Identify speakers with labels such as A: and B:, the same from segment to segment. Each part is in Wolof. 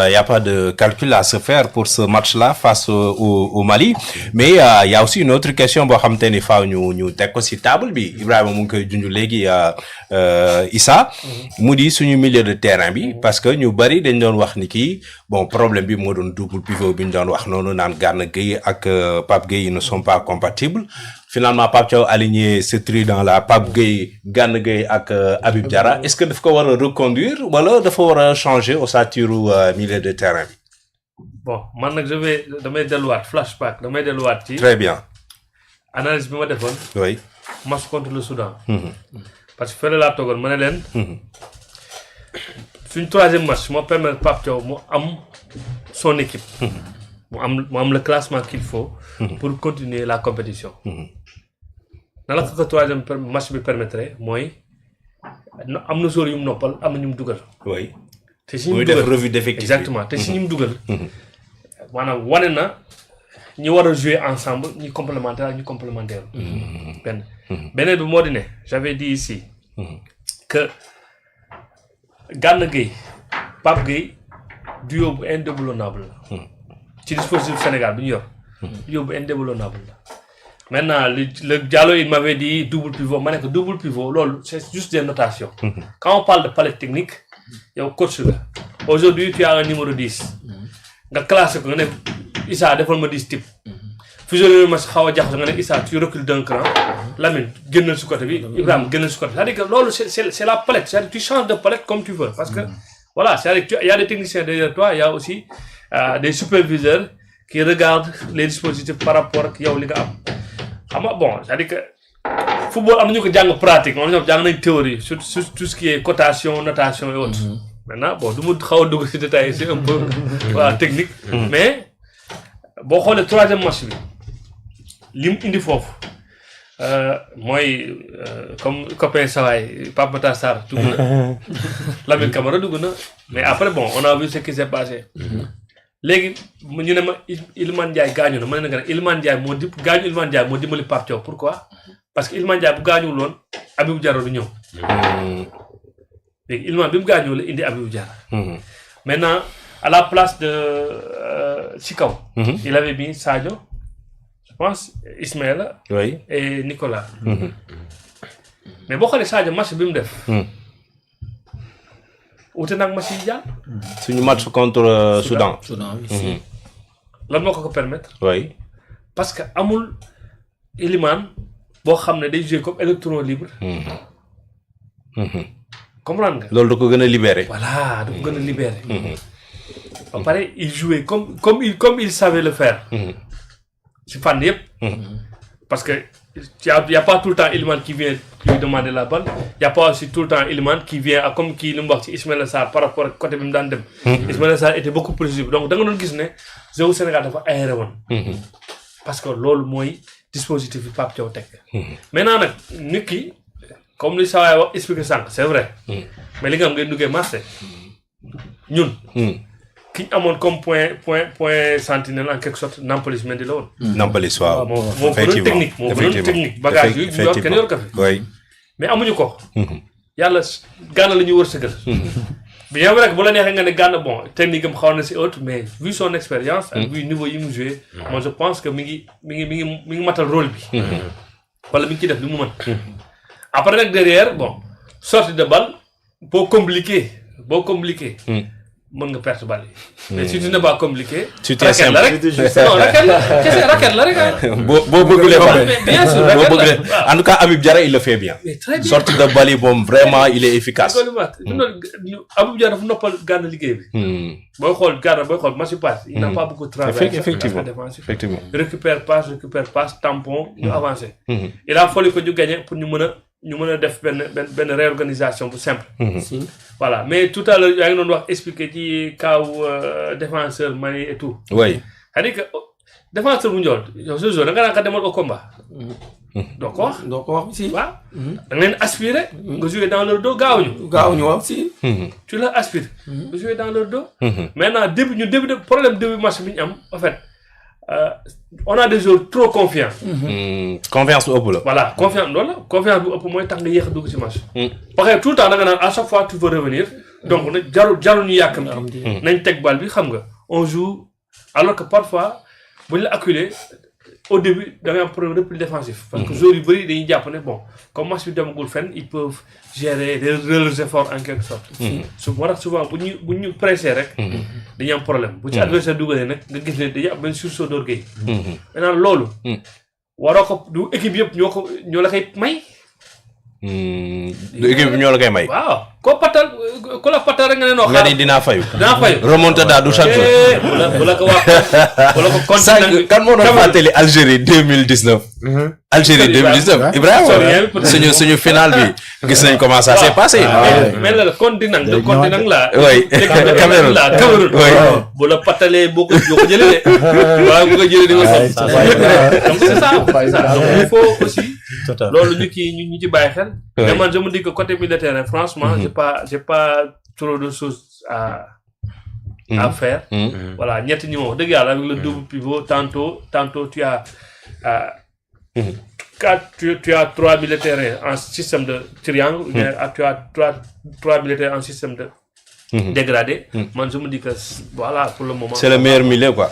A: Il n'y a pas de calcul à se faire pour ce match-là face au Mali. Mais il y a aussi une autre question. Bon, xamanteni faaw ñu tek ko ci table bi. Ibrahima mu ngi koy junj léegi Issa. mu di suñu milieu de terrain bi parce que ñu bari dañ doon wax ni kii bon problème bi moo doon double pivot bi ñu doon wax noonu naan Gana Gueye ak Pape Gueye ne sont pas compatibles. Finalement Pape Thiaw aligné ce trident là Pape Gueye Gana Gueye ak Habib Diarra est-ce que daf ko war a reconduire wala dafa war a changer ossature milieu de terrain bi.
B: Bon man nag damay delluwaat flashback damay delluwaat ci.
A: Très bien.
B: Analyse bi ma defoon.
A: Oui.
B: Match contre le Soudan. Parce que fële laa toogoon ma ne leen. suñ troisième match moo permettre Pape Thiaw mu am son équipe. mu am le classement qu'il faut. pour continuer la compétition. na la ko troisième match bi permettrait mooy am na joueurs yu mu noppal am na ñu mu dugal.
A: oui.
B: te si ñu mu dugal
A: revue d'effectif
B: exactement te si ñu mu dugal. maanaam wane na ñi war a jouer ensemble ñi complémentaire ak ñi complémentaire. beneen bi moo di ne j'avais dit ici. que Gana Gueye Pape Gueye duo bu indéboulonnable la. ci dispositif Sénégal bi ñu yor. duo bu indéboulonnable la. maintenant le Diallo il m'avait dit double pivot ma ne ko double pivot loolu c'est juste des notations. Quand on parle de palette technique yow coach la aujourd'hui tu as un numéro 10. nga classé ko nga ne Issa defal ma 10 type. fusionné ma xaw a jaxasoo nga ne Issa tu recules d'un cran. Lamine génnal si côté bi Ibrahima génnal si côté bi c'est-à-dire que loolu c'est la palette c'est-à-dire tu changes de palette comme tu veux parce que voilà c'est-à-dire il y a des techniciens derrière toi il y a aussi des superviseurs qui regardent les dispositifs par rapport ak yow li nga am. xam nga bon c'est-à-dire que football am nañu ko jàng pratique moom ñoom jàng nañ théorie sur tout ce qui est cotation notation et autres. Maintenant bon du ma xaw a dugg ci détail c'est un peu voilà technique. mais boo xoolee troisième match bi li mu indi foofu mooy comme copain sawaay Pape Matar Sarr dugg na Lamine Camara dugg na mais après bon on a vu ce qui s'est passé. léegi ñu ne ma Iliman Ndiaye gaañu na ma ne nga ne Iliman Ndiaye moo dimbali Pape Thiaw pourquoi parce que Iliman Ndiaye bu gaañuwul woon Habib Diarra du ñëw. léegi Iliman bi mu gaañuwul la indi Habib Diarra. maintenant à la place de ci kaw. il avait mis Sadio je pense Ismaïla.
A: oui
B: et Nicolas. mais boo xoolee Sadio match bi mu def. wute nag match yi jàll.
A: suñu match contre Soudan.
C: oui.
B: lan moo ko permettre.
A: oui.
B: parce que amul Iliman boo xam ne day jouer comme électron libre. comprendre nga.
A: loolu da ko gën a libéré.
B: voilà da ko gën a libéré. ba pare il jouait comme il savait le faire. ci fànn yëpp. parce que y a pas tout le temps Iliman qui vient lui demander la balle y a pas aussi tout le temps Iliman qui vient comme kii li mu wax ci Ismaïla Sarr par rapport ak côté bi mu daan dem. Ismaïla Sarr était beaucoup plus libre donc da nga doon gis ne jeu Sénégal dafa aéré woon. parce que loolu mooy dispositif bi Pape Thiaw teg. maintenant nag nit ki comme li saa waay wax expliqué sànq c'est vrai. mais li nga xam ngay duggee marché ñun. ki ñu amoon comme point sentinelle en quelque sorte Nampalys Mendy la woon.
A: Nampalys waaw.
B: moo gënoon technique moo gënoon technique bagage yi ñu yor kenn yor ko fi.
A: oui.
B: mais amuñu ko. yàlla Gana la ñuy wërsëgal. bien vrai que bu la neexee nga ne Gana bon technique am xaw na si autre mais vu son expérience. ak vu niveau yi mu joué. moi je pense que mi ngi matal rôle bi. wala mi ngi ci def li mu mën. après nag derrière bon sortie de balle boo compliqué. mën nga perte balle yi. mais si tu n'es pas compliqué.
A: tu t'es simple
B: la rek non raquette la rek
A: boo bëggulee ba
B: bien sûr raquette la
A: en tout cas Habib Diarra il le fait bien.
B: mais très bien
A: sortie de balle yi moom vraiment il est efficace.
B: Habib Diarra dafa noppal Gana liggéey bi. booy xool Gana match passe il n'a pas beaucoup travaillé.
A: effectivement
B: récupère passe tampon ñu avancé. il a fallu que ñu gagner pour ñu mën a def benn réorganisation bu simple. voilà mais tout à l'heure yaa ngi doon wax expliquer ci kaw défenseur Mali et tout.
A: oui.
B: c'est-à-dire que défenseur bu njool yow ce jour da nga naan ko demal au combat. doo ko wax
C: si.
B: waaw. da nga leen aspirer. nga jouer dans leur dos gaawuñu waaw si. tu leur aspires. nga jouer dans leur dos. maintenant début match bi ñu am en fait. on a des joueurs trop confiants.
A: confiance bu ëpp la.
B: voilà confiance bu ëpp mooy tax nga yéex a dugg ci match. parce que tout le temps da nga naan à chaque fois tu veux revenir donc nag jarul ñu yàkkamti nañ teg bal bi xam nga on joue alors que parfois bu ñu la acculé au début da ngay am problème repli défensif parce que joueurs yu bëri dañuy jàpp ne bon comme match bi demagul fenn ils peuvent gérer leurs efforts en quelque sorte moo tax souvent bu ñu pressé rek dañuy am problème bu ci adversaire dugalee nag nga gis ne dañuy am benn sursaut d'orgueil maintenant loolu waroo ko du équipe yëpp ñoo la koy may
A: du équipe bi ñoo la koy may.
B: waaw ko la patal rek nga ne noo
A: nga ni dinaa fayu. remontada du chaque jour.
B: bu la ko wax bu la ko continué
A: kan moo doon fàttali Algérie 2019. Algérie 2019 Ibrahima suñu final bi gis nañ comment ça s'est passé.
B: mais la continent de continent la.
A: oui Cameroun
B: bu la patalee boo ko jëlee de waaw bu ko jëlee di nga donc c'est ça donc il faut aussi loolu ñu ci bàyyi xel. mais man je me dis que côté militaire franchement j'ai pas trop de choses à faire. Voilà ñetti ñi moom dëgg yàlla avec le double pivot tantôt tu as tu as 3 militaires en système de triangle. Tu as 3 militaires en système de dégradé. Man je me dis que voilà pour le moment.
A: C'est le meilleur milieu quoi.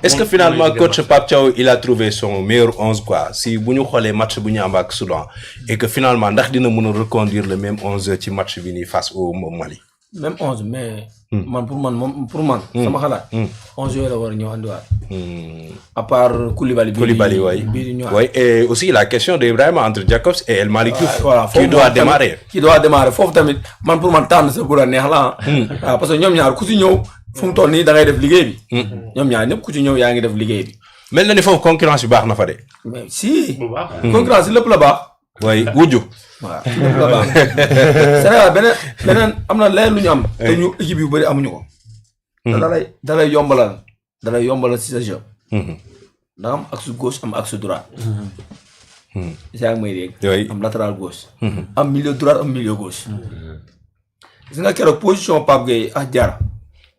A: Est-ce que finalement coach Pape Thiaw il a trouvé son meilleur 11 quoi si bu ñu xoolee match bu ñu am ak Soudan et que finalement ndax dina mën a reconduire le même 11 ci match bi nii face au Mali.
C: Même 11 mais. pour man. sama xalaat. 11 yooyu la war a ñëw andiwaat. à part Koulibaly.
A: Oui et aussi la question d'Ibrahima entre Jacobs et El Malick Diouf.
C: voilà
A: qui doit démarrer.
C: foofu tamit man pour man tànn sa bu la neex la waaw parce que ñoom ñaar ku si ñëw fu mu toll nii da ngay def liggéey bi. ñoom ñaar ñëpp ku ci ñëw yaa ngi def liggéey bi.
A: mel na ni foofu concurrence bi baax na fa de.
C: mais si.
B: bu baax
C: concurrence yi lépp la baax.
A: oui wujju.
C: waaw lépp la baax. Sénégal beneen am na leneen lu ñu am. te ñu équipe yu bëri amuñu ko. da lay yombalal si sa jeu. da am axe gauche am axe droite. yaa ngi may dégg. am latéral gauche. am milieu droite am milieu gauche. gis nga keroog position Pape Gueye ak Diarra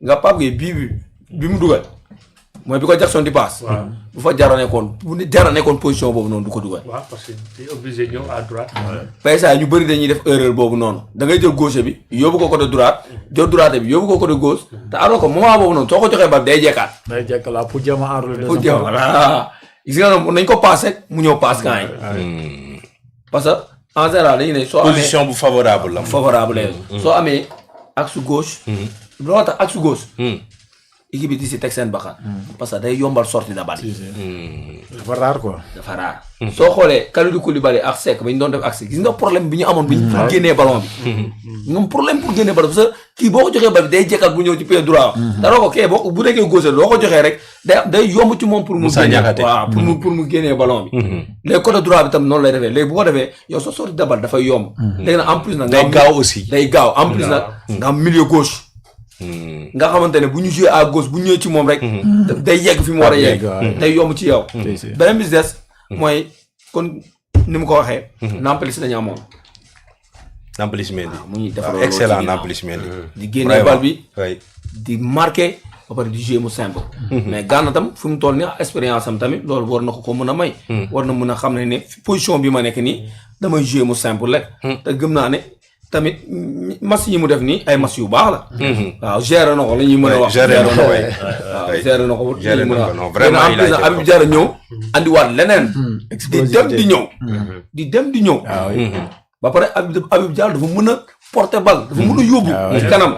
C: nga Pape Gueye bi mu dugal mooy bi ko Jackson di passe. bu fa Diarra nekkoon position boobu noonu du ko dugal.
B: waaw parce que t'es obligé ñëw à droite.
C: paysa ñu bëri dañuy def erreur boobu noonu da ngay jël gauche bi yóbbu ko côté droite jël droite bi yóbbu ko côté gauche te alors que moment boobu noonu soo ko joxee bal day jekkaat.
D: day jekk la pour jéem a enrouler.
C: pour jéem voilà gis nga nañ ko passe mu ñëw passe quand yi parce que en général dañu ne soo amee
A: position bu favorable la.
C: soo amee axe gauche. loolu tax axe gauche. équipe bi di si teg seen baxan parce que day yombal sortie de balle.
D: dafa rare quoi.
C: dafa rare. soo xoolee Kalidou Koulibaly ak Seck ba ñu doon def axe gis nga problème bi ñu amoon. pour génnee ballon bi. ñoom problème pour génnee ballon parce que kii boo ko joxee bal bi day jekkat bu ñëw ci pied droit. dara ko kii bu nekkee gauche loo ko joxee rek day yomb ci moom pour mu. waaw pour mu génnee ballon bi. léegi côté droit bi tam noonu lay defee léegi bu ko defee yow sa sortie de balle dafay yomb. léegi nag en plus nag.
A: day gaaw aussi.
C: day gaaw en plus nag nga am milieu gauche. nga xamante ne bu ñu joué à gauche bu ñëwee ci moom rek. day yegg fi mu war a yegg. day yomb ci yow. beneen bi des mooy kon ni mu ko waxee. Nampalys dañu amoon.
A: Nampalys Mendy.
C: mu ñuy defar
A: excellent Nampalys Mendy.
C: di génne bal bi. di marqué ba pare di jouer mu simple. mais Gana tam fu mu toll nii expérience am tamit loolu war na ko mën a may. war na mën a xam ne position bi ma nekk nii damay jouer mu simple rek. te gëm naa ne. tamit match yi mu def nii ay match yu baax la. waaw géré na ko la ñuy mën a wax.
A: géré na ko
C: waaw géré na ko.
A: géré na ko non vraiment il a été
C: Habib Diarra ñëw andiwaat leneen. di dem di ñëw. ba pare Habib Diarra dafa mën a porter balle dafa mën a yóbbu. ci kanam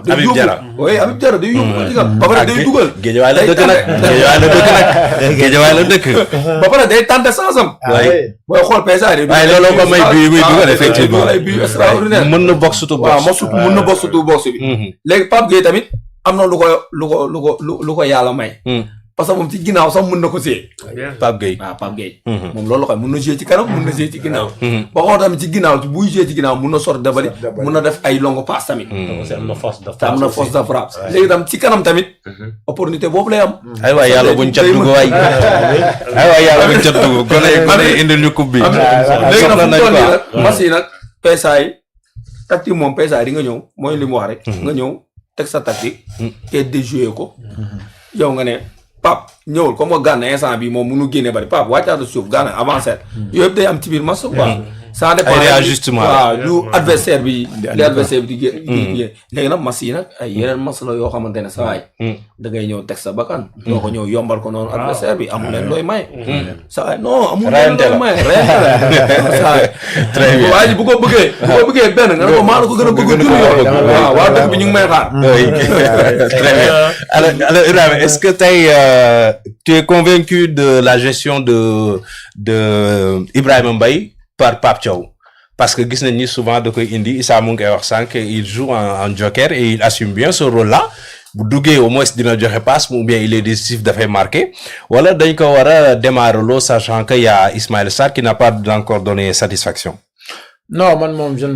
A: Habib Diarra.
C: oui Habib Diarra day yóbbu ci kanam. ba pare day dugal.
A: Géejawaay la dëkk nag. Géejawaay la dëkk.
C: ba pare day tenter sansam. booy xool PSA yi.
A: waaye looloo ko may bii muy dugal effectivement.
C: ay bii extraordinaire.
A: mën na box to box.
C: waaw mën na box to box bi. léegi Pape Gueye tamit am na lu ko yàlla may. parce que moom ci ginnaaw sax mën na ko séy.
A: Pape Gueye.
C: waaw Pape Gueye. moom loolu la koy mën na jouer ci kanam mën na jouer ci ginnaaw. ba xool tamit ci ginnaaw buy jouer ci ginnaaw mën na sorti dabali mën na def ay longue passe tamit.
B: am na force
C: de frappe léegi tam ci kanam tamit. opportunité boobu lay am.
A: aywa yàlla buñ cat dugg waay. aywa yàlla buñ cat dugg gone indil ñu coupe bi.
C: léegi nag fu mu toll nii nag match yi nag PSA yi tactique moom PSA yi di nga ñëw mooy li mu wax rek. nga ñëw teg sa tactique. et déjouer ko. yow nga ne. Pape ñëwul comme Gana instant bi moom mënu génne bari Pape wàccaat suuf Gana avancé yooyu yëpp day am ci biir match quoi ça dépend
A: ay réajustement
C: waaw lu adversaire bi li adversaire bi di génn léegi nag mas yi nag ay yeneen mas la yoo xamante ne sa waay da ngay ñëw teg sa bakkan doo ko ñëw yombal ko noonu adversaire bi amul leen looy may sa waay non amul leen looy may reyante la sa waay
A: très bien
C: waa ji bu ko bëggee benn nga ne ko maa la ko gën a bëgg junni yoon waaw waa dëkk bi ñu ngi may xaar
A: oui très bien alors Ibrahima est-ce que tey tu es convaincu de la gestion de Ibrahima Mbaye par Pape Thiaw parce que gis nañ ni souvent da koy indi Issa mu ngi koy wax sànq il joue en joker et il assume bien ce rôle-là bu duggee au moins dina joxe passe ou bien il est décisif dafay marqué wala dañ ko war a démarrer loo sachant que y a Ismaïla Sarr qui n'a pas encore donné satisfaction.
D: Non man moom je